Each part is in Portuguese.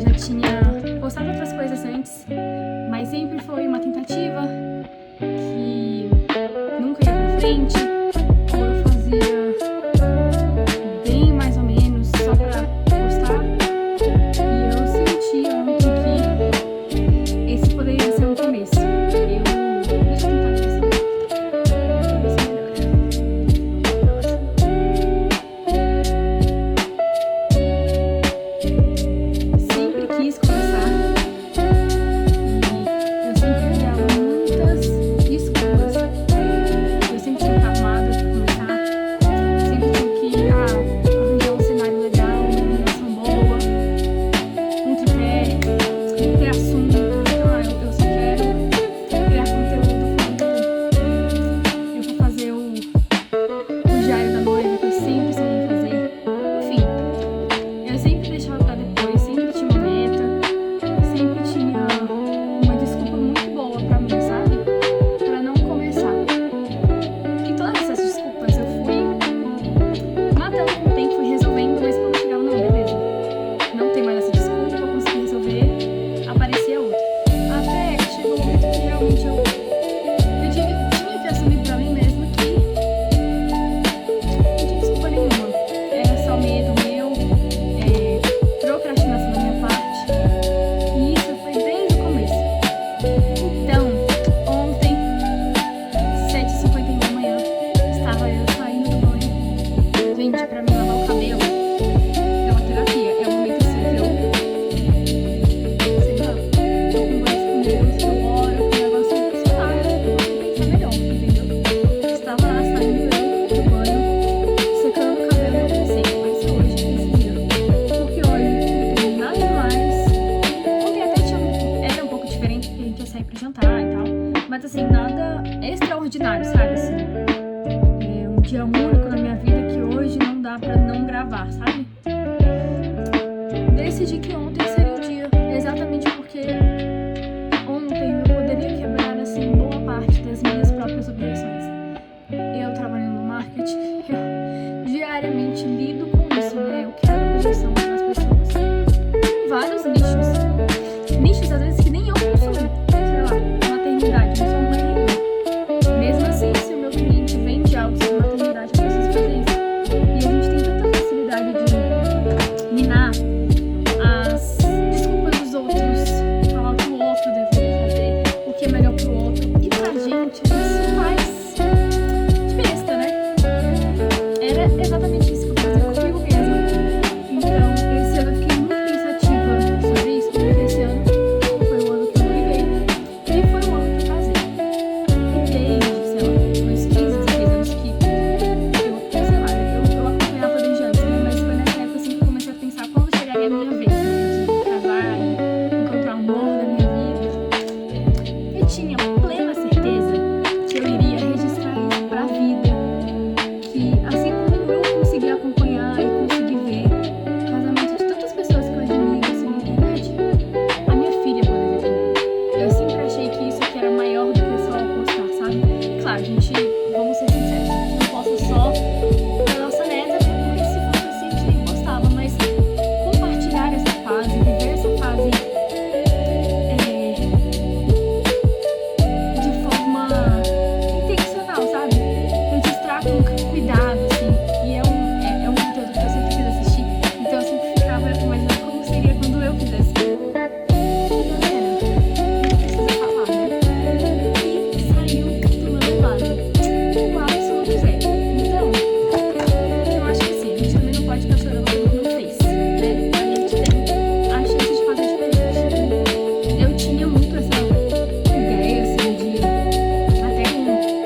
já tinha postado outras coisas antes, mas sempre foi uma tentativa que nunca ia pra frente, ou eu fazia bem mais ou menos só pra postar, e eu sentia muito que esse poderia ser um começo. Deixa eu tentar ver se sempre quis começar e eu sempre criava muitas desculpas. Eu sempre tinha que estar arrumada pra começar, sempre tinha que arranjar um cenário legal, uma iluminação boa, um tripé, ter assunto. Eu só quero criar conteúdo quando eu vou fazer o diário da noiva, que eu sempre sonhei fazer. Enfim, eu sempre deixava pra depois, sempre tinha uma meta, sempre tinha uma desculpa muito boa pra mim, sabe? Pra não começar. E todas essas desculpas eu fui matando com o tempo, fui resolvendo, mas quando chegava, não, beleza, não tem mais essa desculpa, eu consegui resolver, aparecia outra. Até que chegou um momento que realmente eu tinha que assumir pra mim mesma que não tinha desculpa nenhuma. Era só medo meu, procrastinação da minha parte. E isso foi desde o começo. Então, ontem, 7h51 da manhã, estava eu saindo do banho. Gente, pra mim lavar o cabelo é uma terapia. É um momento assim que eu, sei lá, tô com Deus, eu oro, o negócio, sei lá, eu consigo pensar melhor, entendeu? Estava lá saindo eu do banho, secando o cabelo, eu pensei, vai ser hoje esse dia. Porque hoje não tem nada demais. Ontem até era um pouco diferente, porque a gente ia sair pra jantar e tal. Mas assim, nada extraordinário, sabe? Assim, é um dia único na minha vida que hoje não dá pra não gravar, sabe? Decidi que ontem seria o dia, exatamente porque ontem eu poderia quebrar assim boa parte das minhas próprias obrigações. Eu trabalhando no marketing, eu diariamente lido com isso, né? Eu quero a projeção das pessoas. Vários nichos às vezes que nem eu consumo, sei lá, maternidade, eu sou mãe ainda. Mesmo assim, se o meu cliente vende algo sobre maternidade, eu preciso fazer isso. E a gente tem tanta facilidade de minar as desculpas dos outros, falar o que o outro deveria fazer, o que é melhor pro outro. E pra gente, isso faz de besta, né? Era exatamente isso que eu fazia comigo mesma. Então, esse ano eu fiquei muito pensativa sobre isso, porque esse ano foi o ano que eu liguei e foi o ano que eu casei. E desde, sei lá, uns 15, 16 anos que eu acompanhava desde antes, né? Mas foi nessa época assim que eu comecei a pensar quando chegaria a minha vez, né, de casar e encontrar o amor da minha vida. Eu tinha plena certeza que eu iria registrar isso pra vida. Que assim como eu consegui acompanhar e consegui ver o casamento de tantas pessoas que eu admiro assim na internet, a minha filha poderia também. Eu sempre achei que isso aqui era maior do que só postar, sabe? Claro, gente, vamos ser sinceros, a gente não posta só pra nossa neta, porque se fosse assim a gente nem postava, mas compartilhar essa fase, viver essa fase de forma intencional, sabe? Registrar com cuidado, assim. E é um conteúdo que eu sempre quis assistir, então eu sempre ficava imaginando como seria quando eu fizesse. Não precisa falar, né? E saiu do meu lado. O absoluto zero. Então, eu acho que assim, a gente também não pode ficar chorando como não fez, né? A gente tem a chance de fazer diferente. Eu tinha muito essa ideia, assim, de até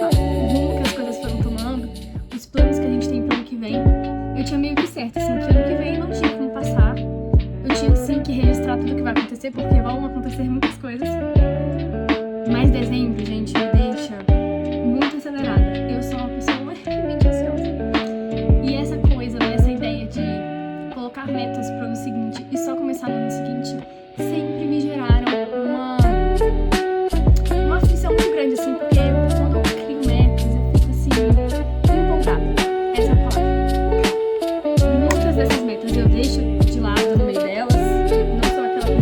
o rumo que as coisas foram tomando, os planos que a gente tem pro ano que vem, eu tinha meio que certo, assim, que ano que vem não tinha como passar. Eu tinha sim que registrar tudo o que vai acontecer, porque vão acontecer muitas coisas. Mas dezembro, gente, me deixa muito acelerada. Eu sou uma pessoa extremamente ansiosa. E essa coisa, né, essa ideia de colocar metas pro ano seguinte e só começar no ano seguinte, sempre me geraram uma aflição muito grande, assim, porque quando eu crio metas, eu fico assim, empolgada. Essa é a palavra. Muitas dessas metas eu deixo de lado no meio delas. Não sou aquela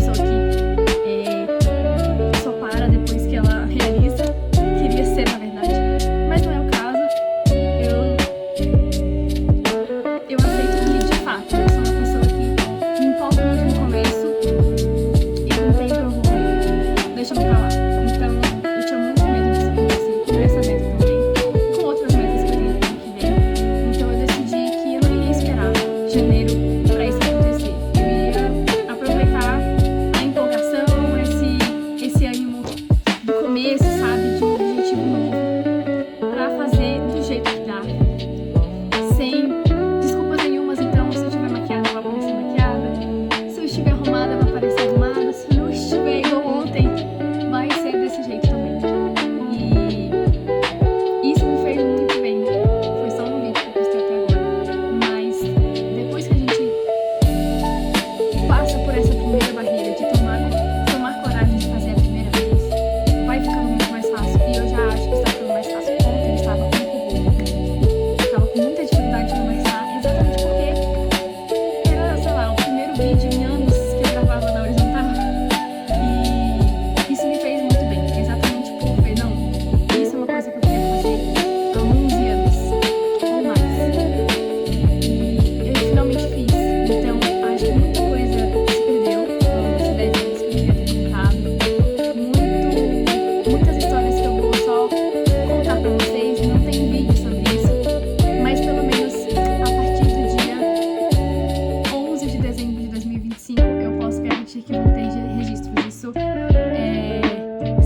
partir que vão ter registros. Isso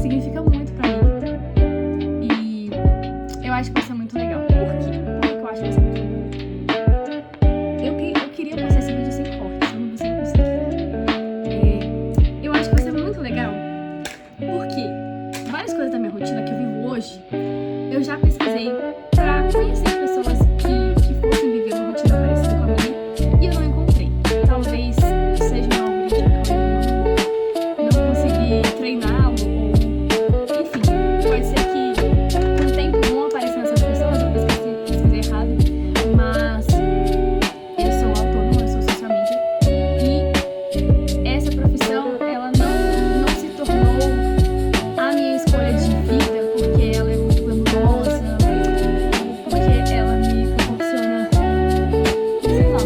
significa muito pra mim. E eu acho que vai ser muito legal. Por quê? Por que eu acho que vai ser muito legal? Eu queria postar esse vídeo sem cortes, eu não sei se eu consegui. Eu acho que vai ser muito legal porque várias coisas da minha rotina que eu vivo hoje, eu já pesquisei pra conhecer pessoas que fossem viver uma rotina parecida com a minha e eu não encontrei. Talvez seja um algoritmo que eu não consegui treiná-lo, ou enfim, pode ser que com o tempo vão aparecendo essas pessoas, eu pesquisei errado, mas eu sou autônoma, eu sou social media e essa profissão, ela não se tornou a minha escolha de vida porque ela é muito glamourosa, porque ela me proporciona, sei lá,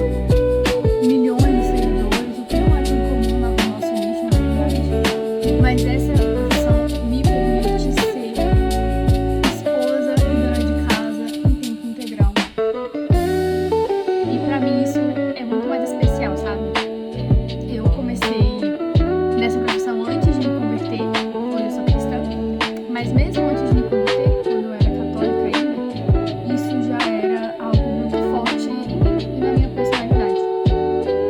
milhões de seguidores, o que não é tão comum no nosso nicho, na verdade. Mas essa profissão me permite ser esposa e dona de casa em tempo integral. E pra mim isso é muito mais especial, sabe? Eu comecei nessa profissão antes de me converter, hoje eu sou cristã, mas mesmo antes de me converter, quando eu era católica ainda, isso já era algo muito forte em mim e na minha personalidade.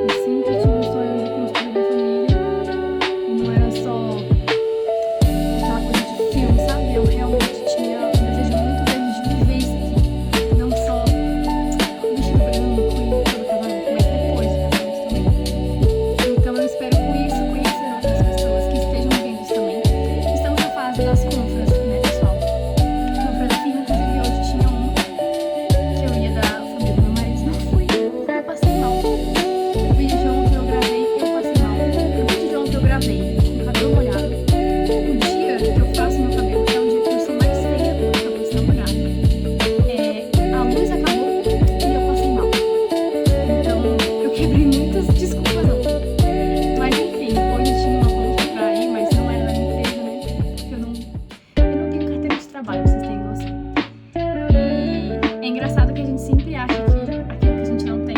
Eu sempre tive o sonho de construir uma família e não era só aquela coisa de filme, sabe? Eu realmente tinha um desejo muito grande de viver isso aqui, não só o vestido branco e todo o casamento, mas depois do casamento também. Então eu espero com isso conhecer outras pessoas que estejam vivendo isso também. Estamos na fase das confras, né, pessoal? Confra da firma, inclusive hoje tinha uma que eu ia da família do meu marido, não fui, porque eu passei mal. O vídeo de ontem eu gravei, eu passei mal. O vídeo de ontem eu gravei com o cabelo molhado. O dia que eu faço meu cabelo, que é o dia que eu sou mais feia, porque o cabelo está molhado, a luz acabou e eu passei mal. Então eu quebrei muitas desculpas ontem. Mas enfim, hoje tinha uma conta pra ir, mas não era na minha empresa, né? Porque eu não tenho carteira de trabalho, pra vocês terem noção. E é engraçado que a gente sempre acha que aquilo que a gente não tem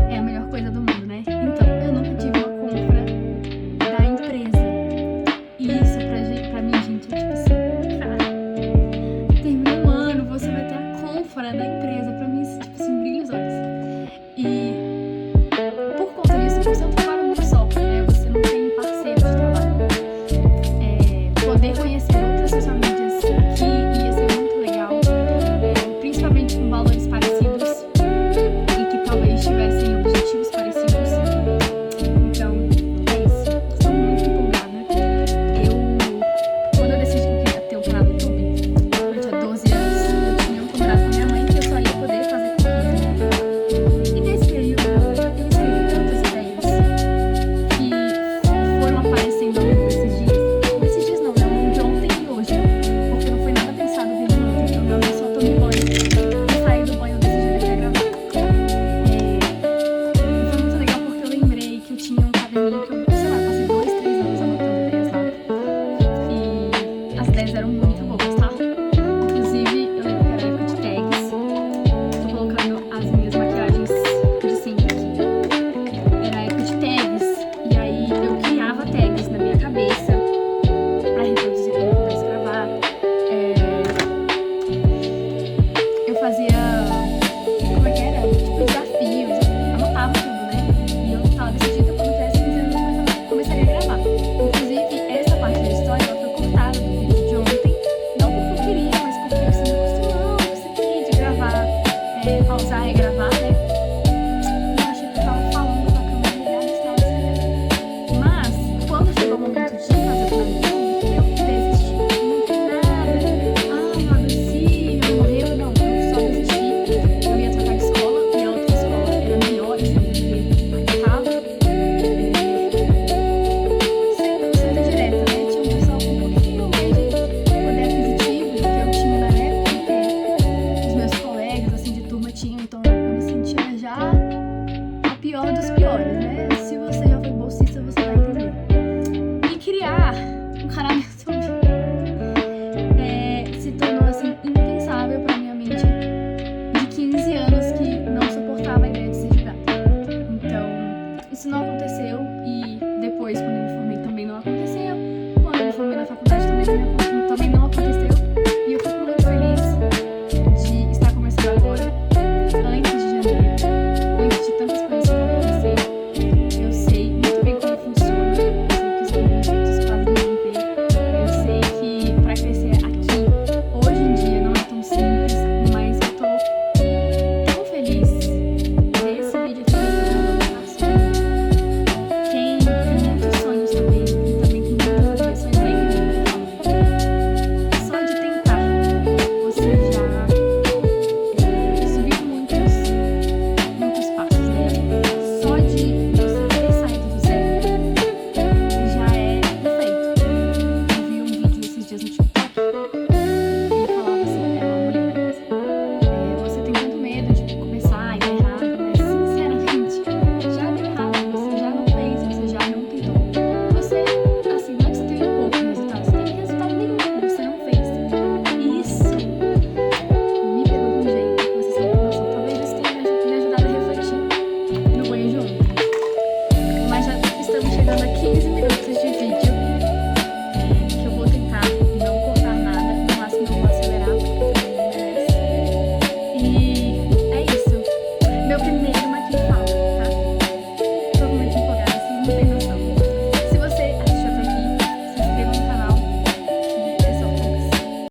é a melhor coisa do mundo, né? Então, eu nunca tive uma compra da empresa. E isso pra mim, gente, é tipo assim, cara, terminou um ano, você vai ter a compra da empresa. Pra mim, isso, tipo assim, brilha os olhos. E por conta disso, você é um trabalho muito só, né? Você não tem parceiro de trabalho. Poder conhecer outras social medias aqui ia ser muito legal, principalmente com valores parecidos e que talvez tivessem objetivos parecidos. Então, é isso. Estou muito empolgada. Quando eu decidi que eu queria ter um canal no YouTube, eu tinha 12 anos, eu tinha um contrato com minha mãe que eu só ia poder fazer com 15. E nesse período, eu escrevi tantas ideias que foram aparecendo ao longo desses dias. Desses dias não, né? De ontem e hoje. Porque não foi nada pensado desde ontem. Eu realmente só tomei banho e saí do banho desse dia que eu ia gravar. E foi muito legal porque eu lembrei que eu tinha um caderninho que eu, sei lá, passei 2, 3 anos anotando ideias lá. E as ideias eram muito boas, tá? Inclusive, eu lembro que era época de tags. Tô colocando as minhas maquiagens de sempre aqui. Era época de tags. E aí eu criava tags na minha cabeça pra reproduzir quando eu pudesse gravar. Eu fazia, como é que era? Tipo, desafios. Eu anotava tudo, né? E eu tava decidida quando eu tivesse 15 anos eu Pedro Martins fala